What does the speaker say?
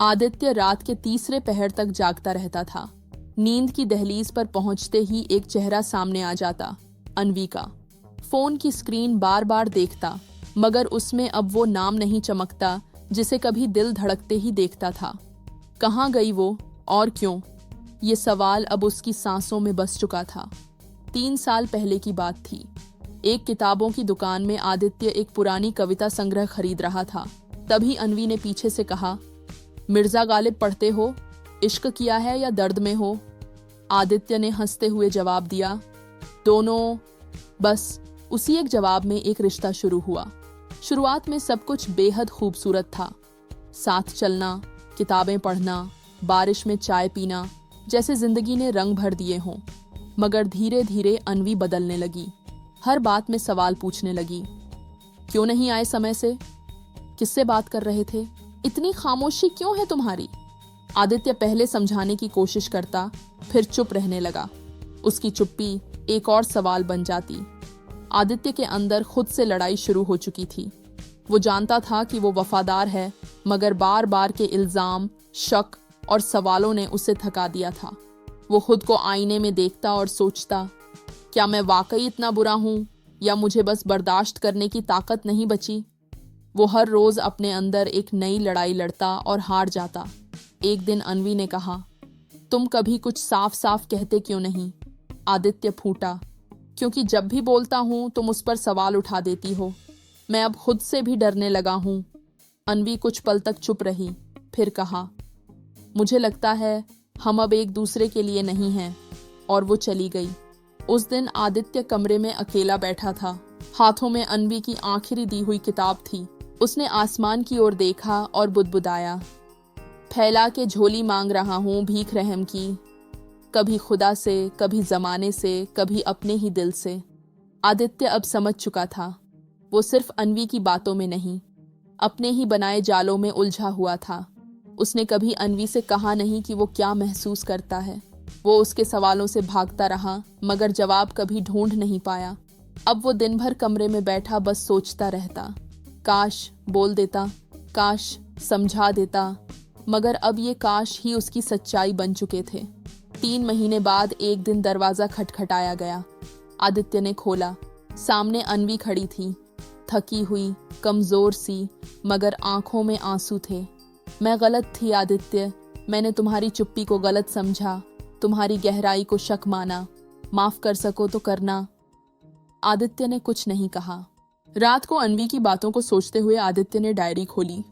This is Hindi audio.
आदित्य रात के तीसरे पहर तक जागता रहता था। नींद की दहलीज पर पहुंचते ही एक चेहरा सामने आ जाता, अन्वी का। फोन की स्क्रीन बार बार देखता, मगर उसमें अब वो नाम नहीं चमकता जिसे कभी दिल धड़कते ही देखता था। कहाँ गई वो और क्यों? ये सवाल अब उसकी सांसों में बस चुका था। 3 साल पहले की बात थी। एक किताबों की दुकान में आदित्य एक पुरानी कविता संग्रह खरीद रहा था। तभी अन्वी ने पीछे से कहा, मिर्जा गालिब पढ़ते हो? इश्क किया है या दर्द में हो? आदित्य ने हंसते हुए जवाब दिया, दोनों। बस उसी एक जवाब में एक रिश्ता शुरू हुआ। शुरुआत में सब कुछ बेहद खूबसूरत था। साथ चलना, किताबें पढ़ना, बारिश में चाय पीना, जैसे जिंदगी ने रंग भर दिए हों। मगर धीरे धीरे अन्वी बदलने लगी। हर बात में सवाल पूछने लगी। क्यों नहीं आए समय से? किससे बात कर रहे थे? इतनी खामोशी क्यों है तुम्हारी? आदित्य पहले समझाने की कोशिश करता, फिर चुप रहने लगा। उसकी चुप्पी एक और सवाल बन जाती। आदित्य के अंदर खुद से लड़ाई शुरू हो चुकी थी। वो जानता था कि वो वफादार है, मगर बार बार के इल्जाम, शक और सवालों ने उसे थका दिया था। वो खुद को आईने में देखता और सोचता, क्या मैं वाकई इतना बुरा हूँ या मुझे बस बर्दाश्त करने की ताकत नहीं बची? वो हर रोज अपने अंदर एक नई लड़ाई लड़ता और हार जाता। एक दिन अन्वी ने कहा, तुम कभी कुछ साफ साफ कहते क्यों नहीं? आदित्य फूटा, क्योंकि जब भी बोलता हूँ तुम उस पर सवाल उठा देती हो। मैं अब खुद से भी डरने लगा हूँ। अन्वी कुछ पल तक चुप रही, फिर कहा, मुझे लगता है हम अब एक दूसरे के लिए नहीं हैं। और वो चली गई। उस दिन आदित्य कमरे में अकेला बैठा था। हाथों में अन्वी की आखिरी दी हुई किताब थी। उसने आसमान की ओर देखा और बुदबुदाया, फैला के झोली मांग रहा हूँ भीख रहम की, कभी खुदा से, कभी जमाने से, कभी अपने ही दिल से। आदित्य अब समझ चुका था, वो सिर्फ अन्वी की बातों में नहीं, अपने ही बनाए जालों में उलझा हुआ था। उसने कभी अन्वी से कहा नहीं कि वो क्या महसूस करता है। वो उसके सवालों से भागता रहा, मगर जवाब कभी ढूंढ नहीं पाया। अब वो दिन भर कमरे में बैठा बस सोचता रहता, काश बोल देता, काश समझा देता। मगर अब ये काश ही उसकी सच्चाई बन चुके थे। 3 महीने बाद एक दिन दरवाजा खटखटाया गया। आदित्य ने खोला। सामने अन्वी खड़ी थी, थकी हुई, कमजोर सी, मगर आंखों में आंसू थे। मैं गलत थी आदित्य, मैंने तुम्हारी चुप्पी को गलत समझा, तुम्हारी गहराई को शक माना। माफ कर सको तो करना। आदित्य ने कुछ नहीं कहा। रात को अन्वी की बातों को सोचते हुए आदित्य ने डायरी खोली।